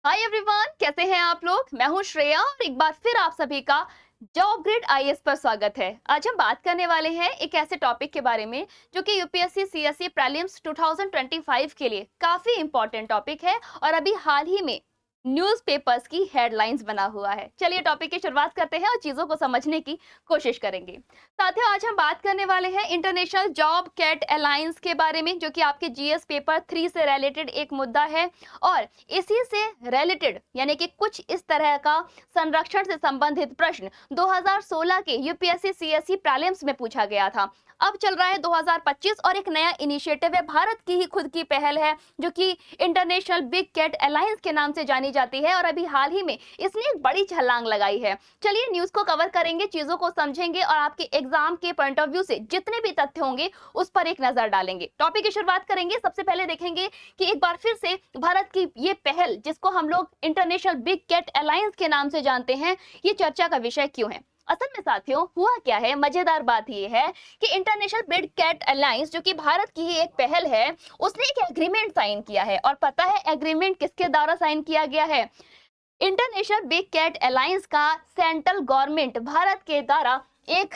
Hi everyone, कैसे हैं आप लोग। मैं हूं श्रेया और एक बार फिर आप सभी का जॉब ग्रिड आईएएस पर स्वागत है। आज हम बात करने वाले हैं एक ऐसे टॉपिक के बारे में जो कि यूपीएससी सीएसई प्रीलिम्स 2025 के लिए काफी इंपॉर्टेंट टॉपिक है और अभी हाल ही में न्यूज़पेपर्स की हेडलाइंस बना हुआ है। चलिए टॉपिक की शुरुआत करते हैं और चीजों को समझने की कोशिश करेंगे। साथियों, आज हम बात करने वाले हैं इंटरनेशनल जॉब कैट अलायंस के बारे में, जो कि आपके जीएस पेपर 3 से रिलेटेड एक मुद्दा है और इसी से रिलेटेड यानी कि कुछ इस तरह का संरक्षण से संबंधित प्रश्न 2016 के यूपीएससी सीएसई प्रीलिम्स में पूछा गया था। अब चल रहा है 2025 और एक नया इनिशिएटिव है, भारत की ही खुद की पहल है, जो कि इंटरनेशनल बिग कैट अलायंस के नाम से जानी जाती है और अभी हाल ही में इसने एक बड़ी छलांग लगाई है। चलिए न्यूज को कवर करेंगे, चीजों को समझेंगे और आपके एग्जाम के पॉइंट ऑफ व्यू से जितने भी तथ्य होंगे उस पर एक नजर डालेंगे। टॉपिक की शुरुआत करेंगे। सबसे पहले देखेंगे कि एक बार फिर से भारत की ये पहल, जिसको हम लोग इंटरनेशनल बिग कैट अलायंस के नाम से जानते हैं, ये चर्चा का विषय क्यों है। असल में साथियों हुआ क्या है, मजेदार बात ये है कि इंटरनेशनल बिग कैट अलायंस, जो कि भारत की ही एक पहल है, उसने एक एग्रीमेंट साइन किया है। और पता है एग्रीमेंट किसके द्वारा साइन किया गया है? इंटरनेशनल बिग कैट अलायंस का सेंट्रल गवर्नमेंट भारत के द्वारा एक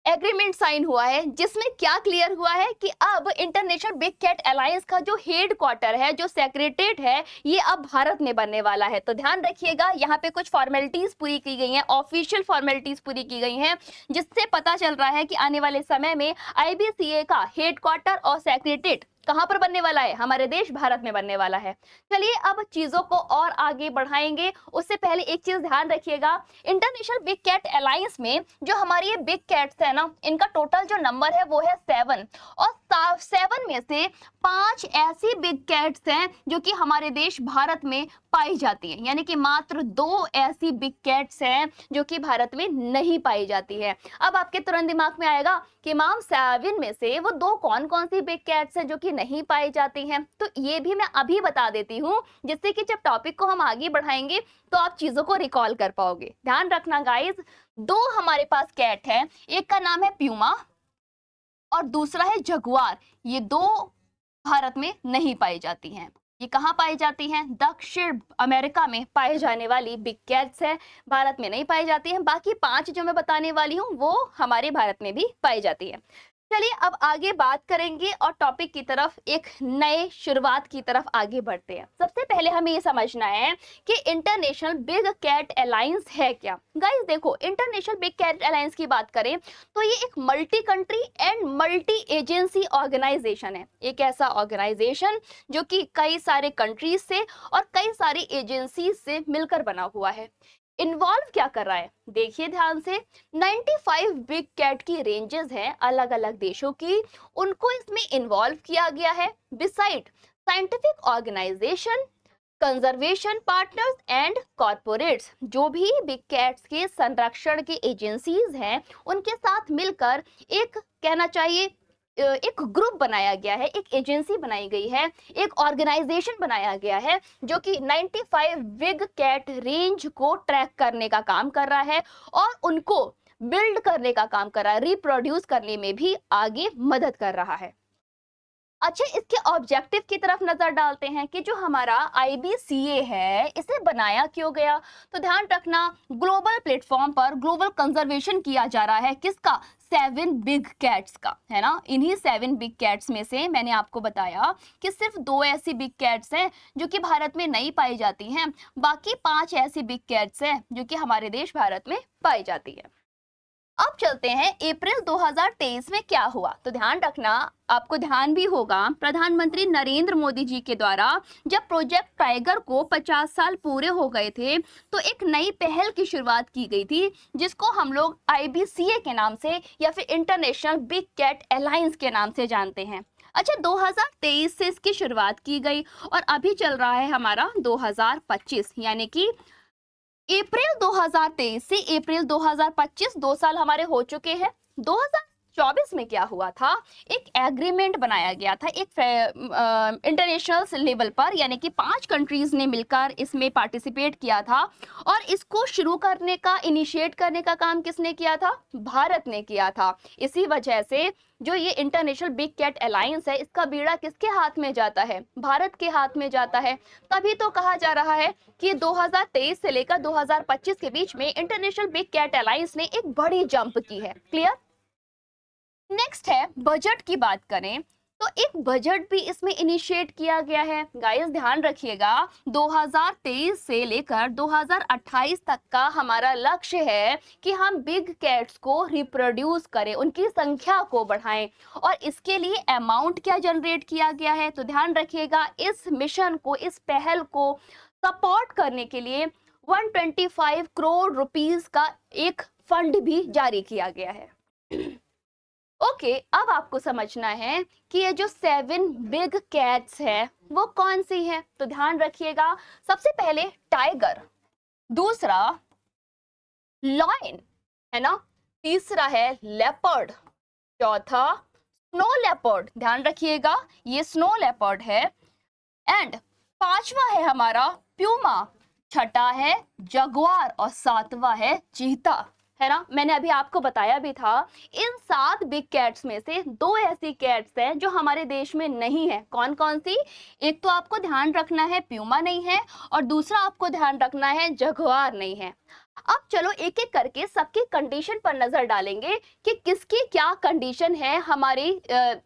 एग्रीमेंट साइन हुआ है, जिसमें क्या क्लियर हुआ है कि अब इंटरनेशनल बिग कैट अलायंस का जो हेड क्वार्टर है, जो सेक्रेटरीट है, ये अब भारत में बनने वाला है। तो ध्यान रखिएगा, यहाँ पे कुछ फॉर्मेलिटीज पूरी की गई हैं, ऑफिशियल फॉर्मेलिटीज पूरी की गई हैं, जिससे पता चल रहा है कि आने वाले समय में आईबीसीए का हेड क्वार्टर और सेक्रेटरीट कहां पर बनने वाला है? हमारे देश भारत में बनने वाला है। चलिए अब चीजों को और आगे बढ़ाएंगे, उससे पहले एक चीज ध्यान रखिएगा। इंटरनेशनल बिग कैट अलायंस में जो हमारी ये बिग कैट्स है ना, इनका टोटल जो नंबर है वो है 7 और 7 में से 5 ऐसी बिग कैट्स हैं जो कि हमारे देश भारत में पाई जाती है, यानी कि मात्र 2 ऐसी बिग कैट्स हैं जो कि भारत में नहीं पाई जाती है। अब आपके तुरंत दिमाग में आएगा कि मैम 7 में से वो 2 कौन कौन सी बिग कैट्स हैं जो कि नहीं पाई जाती हैं। तो ये भी मैं अभी बता देती हूँ, जिससे कि जब टॉपिक को हम आगे बढ़ाएंगे तो आप चीजों को रिकॉल कर पाओगे। ध्यान रखना गाइस, 2 हमारे पास कैट है, एक का नाम है प्यूमा और दूसरा है जगुआर। ये 2 भारत में नहीं पाई जाती हैं। ये कहाँ पाई जाती हैं? दक्षिण अमेरिका में पाए जाने वाली बिग कैट्स है, भारत में नहीं पाई जाती हैं। बाकी 5 जो मैं बताने वाली हूँ वो हमारे भारत में भी पाई जाती है। चलिए अब आगे बात करेंगे और टॉपिक की तरफ, एक नए शुरुआत की तरफ आगे बढ़ते हैं। सबसे पहले हमें ये समझना है कि इंटरनेशनल बिग कैट अलायंस है क्या। गाइस देखो, इंटरनेशनल बिग कैट अलायंस की बात करें तो ये एक multi country and multi agency organisation है। एक ऐसा ऑर्गेनाइजेशन जो कि कई सारे कंट्रीज से और कई सारी एजेंसी से मिलकर बना हुआ है। इन्वॉल्व क्या कर रहा है, देखिए ध्यान से। 95 बिग कैट की रेंजेस हैं अलग अलग देशों की, उनको इसमें इन्वॉल्व किया गया है। Beside scientific organisation, conservation partners and corporates, जो भी बिग कैट्स के संरक्षण की एजेंसीज हैं, उनके साथ मिलकर एक, कहना चाहिए, एक ग्रुप बनाया गया है, एक एजेंसी बनाई गई है, एक ऑर्गेनाइजेशन बनाया गया है, जो कि 95 बिग कैट रेंज को ट्रैक करने का काम कर रहा है और उनको बिल्ड करने का काम कर रहा है, रिप्रोड्यूस करने में भी आगे मदद कर रहा है। अच्छा, इसके ऑब्जेक्टिव की तरफ नजर डालते हैं कि जो हमारा आईबीसीए है, इसे बनाया क्यों गया। तो ध्यान रखना, ग्लोबल प्लेटफॉर्म पर ग्लोबल कंजर्वेशन किया जा रहा है, किसका? 7 बिग कैट्स का, है ना। इन्हीं 7 बिग कैट्स में से मैंने आपको बताया कि सिर्फ 2 ऐसी बिग कैट्स हैं जो कि भारत में नहीं पाई जाती हैं, बाकी 5 ऐसी बिग कैट्स हैं जो कि हमारे देश भारत में पाई जाती है। अब चलते हैं अप्रैल 2023 में क्या हुआ। तो ध्यान रखना, आपको ध्यान भी होगा, प्रधानमंत्री नरेंद्र मोदी जी के द्वारा जब प्रोजेक्ट टाइगर को 50 साल पूरे हो गए थे, तो एक नई पहल की शुरुआत की गई थी, जिसको हम लोग आईबीसीए के नाम से या फिर इंटरनेशनल बिग कैट अलायंस के नाम से जानते हैं। अच्छा, 2023 से इसकी शुरुआत की गई और अभी चल रहा है हमारा 2025, यानी कि अप्रैल 2023 से अप्रैल 2025, 2 साल हमारे हो चुके हैं। 2024 में क्या हुआ था, एक एग्रीमेंट बनाया गया था एक इंटरनेशनल लेवल पर, यानी कि 5 कंट्रीज ने मिलकर इसमें पार्टिसिपेट किया था। और इसको शुरू करने का, इनिशिएट करने का काम किसने किया था? भारत ने किया था। इसी वजह से जो ये इंटरनेशनल बिग कैट अलायंस है, इसका बीड़ा किसके हाथ में जाता है? भारत के हाथ में जाता है। तभी तो कहा जा रहा है कि 2023 से लेकर 2025 के बीच में इंटरनेशनल बिग कैट अलायंस ने एक बड़ी जंप की है। क्लियर? नेक्स्ट है बजट की बात करें तो एक बजट भी इसमें इनिशिएट किया गया है। गाइस ध्यान रखिएगा, 2023 से लेकर 2028 तक का हमारा लक्ष्य है कि हम बिग कैट्स को रिप्रोड्यूस करें, उनकी संख्या को बढ़ाएं। और इसके लिए अमाउंट क्या जनरेट किया गया है, तो ध्यान रखिएगा, इस मिशन को, इस पहल को सपोर्ट करने के लिए 125 करोड़ रुपीस का एक फंड भी जारी किया गया है। ओके, अब आपको समझना है कि ये जो 7 बिग कैट्स है वो कौन सी है। तो ध्यान रखिएगा, सबसे पहले टाइगर, दूसरा लॉयन है ना, तीसरा है लेपर्ड, चौथा स्नो लेपर्ड, ध्यान रखिएगा ये स्नो लेपर्ड है, एंड पांचवा है हमारा प्यूमा, छठा है जगुआर और सातवां है चीता, है ना। मैंने अभी आपको बताया भी था, इन 7 बिग कैट्स में से 2 ऐसी कैट्स हैं जो हमारे देश में नहीं है। कौन कौन सी? एक तो आपको ध्यान रखना है प्यूमा नहीं है, और दूसरा आपको ध्यान रखना है जगुआर नहीं है। अब चलो एक एक करके सबकी कंडीशन पर नजर डालेंगे कि किसकी क्या कंडीशन है हमारे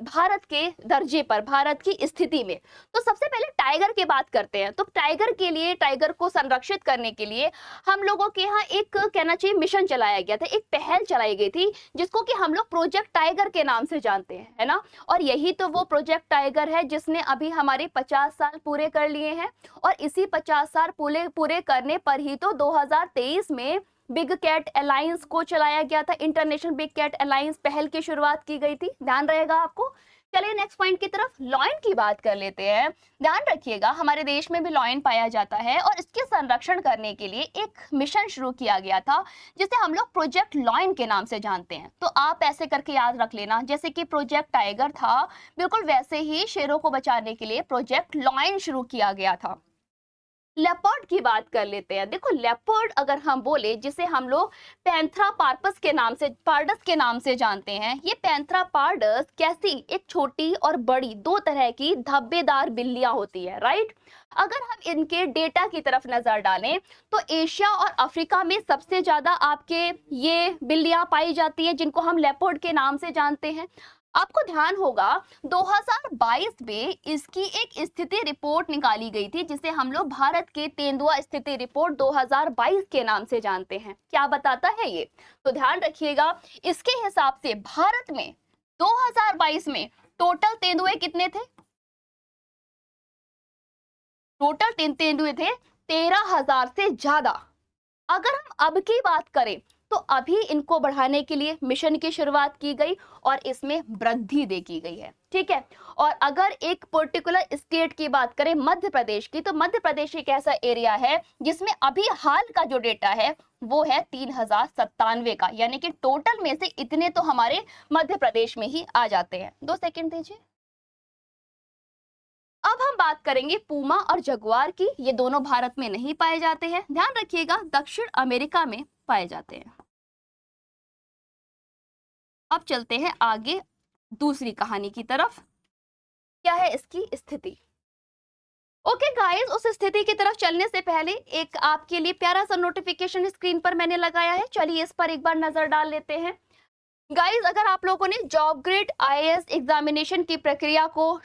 भारत के दर्जे पर, भारत की स्थिति में। तो सबसे पहले टाइगर की बात करते हैं। तो टाइगर के लिए, टाइगर को संरक्षित करने के लिए हम लोगों के यहाँ एक कहना चाहिए मिशन चलाया गया था, एक पहल चलाई गई थी जिसको कि हम लोग प्रोजेक्ट टाइगर के नाम से जानते हैं, है ना। और यही तो वो प्रोजेक्ट टाइगर है जिसने अभी हमारे 50 साल पूरे कर लिए हैं। और इसी 50 साल पूरे करने पर ही तो 2023 में बिग कैट अलायंस को चलाया गया था, इंटरनेशनल बिग कैट अलायंस पहल की शुरुआत की गई थी, ध्यान रहेगा आपको। चलिए नेक्स्ट पॉइंट की तरफ, लॉयन की बात कर लेते हैं। ध्यान रखिएगा, हमारे देश में भी लॉयन पाया जाता है और इसके संरक्षण करने के लिए एक मिशन शुरू किया गया था जिसे हम लोग प्रोजेक्ट लॉयन के नाम से जानते हैं। तो आप ऐसे करके याद रख लेना, जैसे कि प्रोजेक्ट टाइगर था, बिल्कुल वैसे ही शेरों को बचाने के लिए प्रोजेक्ट लॉयन शुरू किया गया था। लेपर्ड की बात कर लेते हैं। देखो लेपर्ड अगर हम बोले, जिसे हम लोग पैंथरा पार्पस के नाम से, पार्डस के नाम से जानते हैं, ये पैंथरा पार्डस कैसी, एक छोटी और बड़ी 2 तरह की धब्बेदार बिल्लियां होती है, राइट। अगर हम इनके डेटा की तरफ नजर डालें तो एशिया और अफ्रीका में सबसे ज्यादा आपके ये बिल्लियां पाई जाती हैं जिनको हम लेपर्ड के नाम से जानते हैं। आपको ध्यान होगा 2022 में इसकी एक स्थिति रिपोर्ट निकाली गई थी जिसे हम लोग भारत के तेंदुआ स्थिति रिपोर्ट 2022 के नाम से जानते हैं। क्या बताता है ये? तो ध्यान रखिएगा, इसके हिसाब से भारत में 2022 में टोटल तेंदुए कितने थे? टोटल तेंदुए थे 13,000 से ज्यादा। अगर हम अब की बात करें तो अभी इनको बढ़ाने के लिए मिशन की शुरुआत की गई और इसमें वृद्धि देखी गई है, ठीक है। और अगर एक पर्टिकुलर स्टेट की बात करें, मध्य प्रदेश की, तो मध्य प्रदेश एक ऐसा एरिया है जिसमें अभी हाल का जो डेटा है वो है 3097 का, यानी कि टोटल में से इतने तो हमारे मध्य प्रदेश में ही आ जाते हैं। 2 सेकंड दीजिए। अब हम बात करेंगे पूमा और जगुआर की। ये दोनों भारत में नहीं पाए जाते हैं, ध्यान रखिएगा, दक्षिण अमेरिका में पाए जाते हैं। अब चलते हैं आगे दूसरी कहानी की तरफ। क्या है इसकी स्थिति? ओके गाइस, उस स्थिति की तरफ चलने से पहले एक आपके लिए प्यारा सा नोटिफिकेशन स्क्रीन पर मैंने लगाया है, चलिए इस पर एक बार नजर डाल लेते हैं। गाइस, अगर आप लोगों ने जॉब ग्रेड आईएएस एग्जामिनेशन की प्रक्रिया को,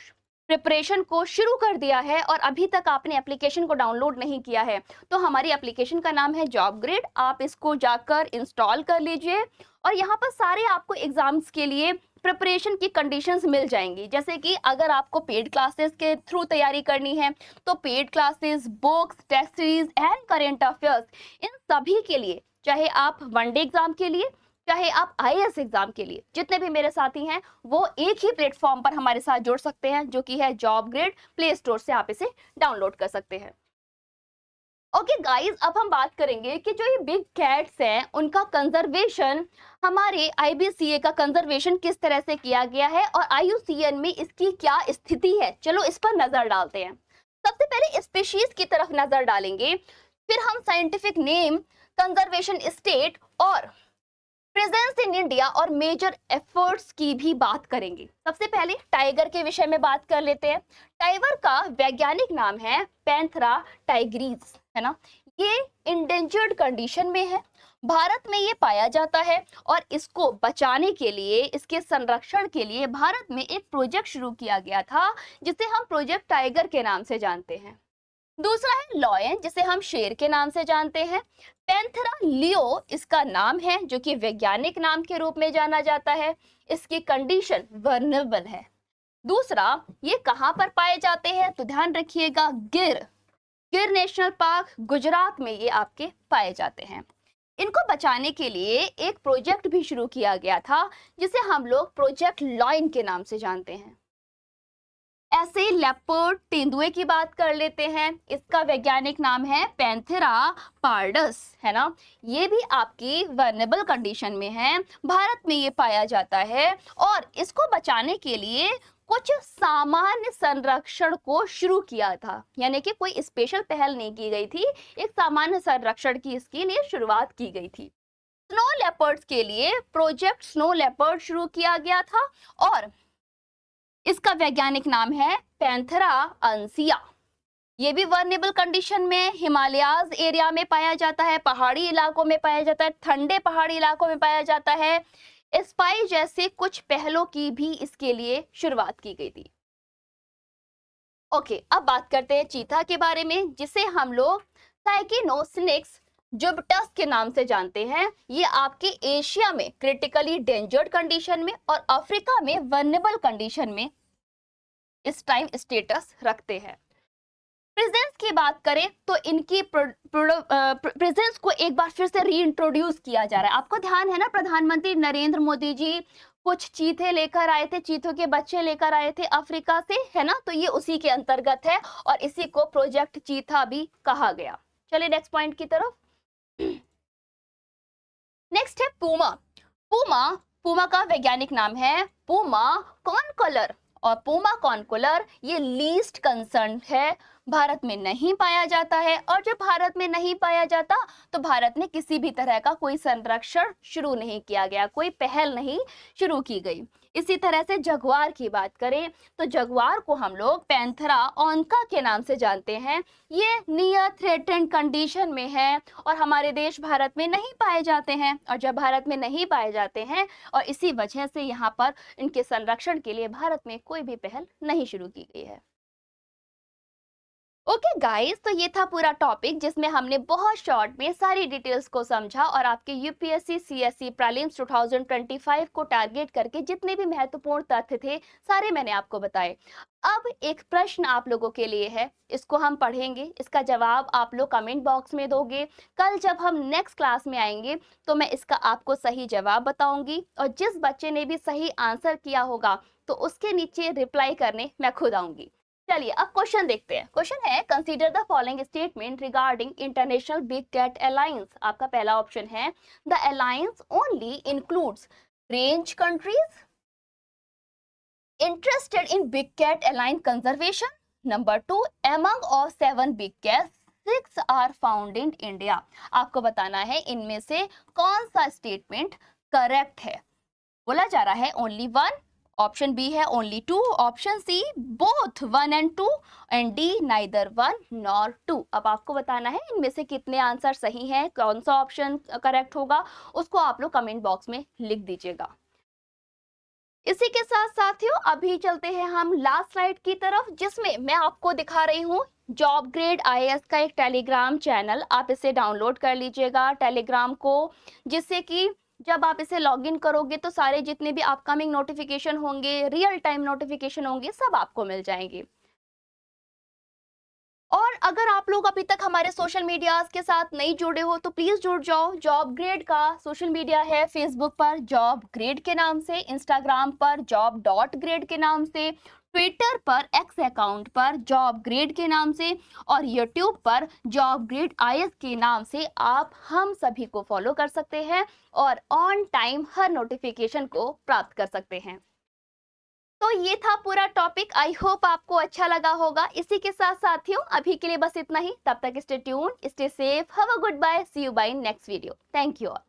प्रिपरेशन को शुरू कर दिया है और अभी तक आपने एप्लीकेशन को डाउनलोड नहीं किया है, तो हमारी एप्लीकेशन का नाम है जॉब ग्रेड। आप इसको जाकर इंस्टॉल कर लीजिए और यहाँ पर सारे आपको एग्जाम्स के लिए प्रिपरेशन की कंडीशंस मिल जाएंगी। जैसे कि अगर आपको पेड क्लासेस के थ्रू तैयारी करनी है तो paid classes, books, test series and current affairs, इन सभी के लिए, चाहे आप वनडे एग्जाम के लिए, चाहे आप आईएएस एग्जाम के लिए, जितने भी मेरे साथी हैं वो एक ही प्लेटफॉर्म पर हमारे साथ जुड़ सकते हैं, जो कि है जॉब ग्रेड। प्ले स्टोर से आप इसे डाउनलोड कर सकते हैं। ओके गाइस, अब हम बात करेंगे कि जो ये बिग कैट्स हैं उनका कंजर्वेशन, हमारे आईबीसीए का कंजर्वेशन किस तरह से किया गया है और आईयूसीएन में इसकी क्या स्थिति है। चलो इस पर नजर डालते हैं। सबसे पहले स्पीशीज की तरफ नजर डालेंगे, फिर हम साइंटिफिक नेम, कंजर्वेशन स्टेट और प्रेजेंस इन इंडिया और मेजर एफर्ट्स की भी बात करेंगे। सबसे पहले टाइगर के विषय में बात कर लेते हैं। टाइगर का वैज्ञानिक नाम है पैंथेरा टाइग्रीस, है ना। ये इंडेंजर्ड कंडीशन में है, भारत में ये पाया जाता है और इसको बचाने के लिए, इसके संरक्षण के लिए भारत में एक प्रोजेक्ट शुरू किया गया था जिसे हम प्रोजेक्ट टाइगर के नाम से जानते हैं। दूसरा है लॉयन, जिसे हम शेर के नाम से जानते हैं। पैंथेरा लियो इसका नाम है, जो कि वैज्ञानिक नाम के रूप में जाना जाता है। इसकी कंडीशन वर्नेबल है। दूसरा, ये कहां पर पाए जाते हैं तो ध्यान रखिएगा, गिर नेशनल पार्क गुजरात में ये आपके पाए जाते हैं। इनको बचाने के लिए एक प्रोजेक्ट भी शुरू किया गया था जिसे हम लोग प्रोजेक्ट लॉयन के नाम से जानते हैं। ऐसे लेपर्ड तेंदुए की बात कर लेते हैं। इसका वैज्ञानिक नाम है पैंथेरा पार्डस, है ना। ये भी आपकी वर्नेबल कंडीशन में है, भारत में ये पाया जाता है और इसको बचाने के लिए कुछ सामान्य संरक्षण को शुरू किया था, यानी कि कोई स्पेशल पहल नहीं की गई थी, एक सामान्य संरक्षण की इसके लिए शुरुआत की गई थी। स्नो लेपर्ड्स के लिए प्रोजेक्ट स्नो लेपर्ड शुरू किया गया था और इसका वैज्ञानिक नाम है पैंथेरा अंसिया। ये भी वर्नेबल कंडीशन में हिमालयाज एरिया में पाया जाता है, पहाड़ी इलाकों में पाया जाता है, ठंडे पहाड़ी इलाकों में पाया जाता है। स्पाई जैसे कुछ पहलों की भी इसके लिए शुरुआत की गई थी। ओके, अब बात करते हैं चीता के बारे में, जिसे हम लोग साइकिनोसिनिक्स जुबटस के नाम से जानते हैं। ये आपके एशिया में क्रिटिकली डेंजर्ड कंडीशन में और अफ्रीका में वर्नेबल कंडीशन में इस टाइम स्टेटस रखते हैं। प्रेजेंस की बात करें तो इनकी प्रेजेंस को एक बार फिर से रीइंट्रोड्यूस किया जा रहा है। आपको ध्यान है ना, प्रधानमंत्री नरेंद्र मोदी जी कुछ चीते लेकर आए थे, चीतों के बच्चे लेकर आए थे अफ्रीका से, है ना। तो ये उसी के अंतर्गत है और इसी को प्रोजेक्ट चीता भी कहा गया। चलिए नेक्स्ट पॉइंट की तरफ। नेक्स्ट है पूमा। पूमा का वैज्ञानिक नाम है पूमा कॉनकोलर और पूमा कॉनकोलर ये लीस्ट कंसर्न है, भारत में नहीं पाया जाता है। और जब भारत में नहीं पाया जाता तो भारत में किसी भी तरह का कोई संरक्षण शुरू नहीं किया गया, कोई पहल नहीं शुरू की गई। इसी तरह से जगुआर की बात करें तो जगुआर को हम लोग पैंथेरा ओनका के नाम से जानते हैं। ये नियर थ्रेटेंड कंडीशन में है और हमारे देश भारत में नहीं पाए जाते हैं। और जब भारत में नहीं पाए जाते हैं और इसी वजह से यहाँ पर इनके संरक्षण के लिए भारत में कोई भी पहल नहीं शुरू की गई है। ओके गाइस, तो ये था पूरा टॉपिक जिसमें हमने बहुत शॉर्ट में सारी डिटेल्स को समझा और आपके यूपीएससी सीएससी प्रीलिम्स 2025 को टारगेट करके जितने भी महत्वपूर्ण तथ्य थे सारे मैंने आपको बताए। अब एक प्रश्न आप लोगों के लिए है, इसको हम पढ़ेंगे, इसका जवाब आप लोग कमेंट बॉक्स में दोगे। कल जब हम नेक्स्ट क्लास में आएंगे तो मैं इसका आपको सही जवाब बताऊंगी और जिस बच्चे ने भी सही आंसर किया होगा तो उसके नीचे रिप्लाई करने मैं खुद आऊंगी। चलिए अब क्वेश्चन देखते हैं। क्वेश्चन है, consider the following statement regarding international big cat alliance. आपका पहला ऑप्शन है, the alliance only includes range countries interested in big cat alliance conservation. Number 2, among of 7 big cats 6 are found in India. आपको बताना है इनमें से कौन सा स्टेटमेंट करेक्ट है। बोला जा रहा है ओनली 1, ऑप्शन बी है only 2, option C both 1 and 2 and D neither 1 nor 2। अब आपको बताना है इनमें से कितने आंसर सही हैं, कौन सा ऑप्शन करेक्ट होगा, उसको आप लोग कमेंट बॉक्स में लिख दीजिएगा। इसी के साथ साथियों अभी चलते हैं हम लास्ट स्लाइड की तरफ, जिसमें मैं आपको दिखा रही हूँ जॉब ग्रेड आईएएस का एक टेलीग्राम चैनल। आप इसे डाउनलोड कर लीजिएगा टेलीग्राम को, जिससे कि जब आप इसे लॉगिन करोगे तो सारे जितने भी अपकमिंग नोटिफिकेशन होंगे, रियल टाइम नोटिफिकेशन होंगे, सब आपको मिल जाएंगे। और अगर आप लोग अभी तक हमारे सोशल मीडियाज के साथ नहीं जुड़े हो तो प्लीज जुड़ जाओ। जॉब ग्रेड का सोशल मीडिया है, फेसबुक पर जॉब ग्रेड के नाम से, इंस्टाग्राम पर जॉब.ग्रेड के नाम से, ट्विटर पर एक्स अकाउंट पर जॉब ग्रेड के नाम से और यूट्यूब पर जॉब ग्रेड आईएएस के नाम से आप हम सभी को फॉलो कर सकते हैं और ऑन टाइम हर नोटिफिकेशन को प्राप्त कर सकते हैं। तो ये था पूरा टॉपिक। आई होप आपको अच्छा लगा होगा। इसी के साथ साथियों अभी के लिए बस इतना ही। तब तक stay tuned, stay safe, have a good bye, see you by next video. Thank you all.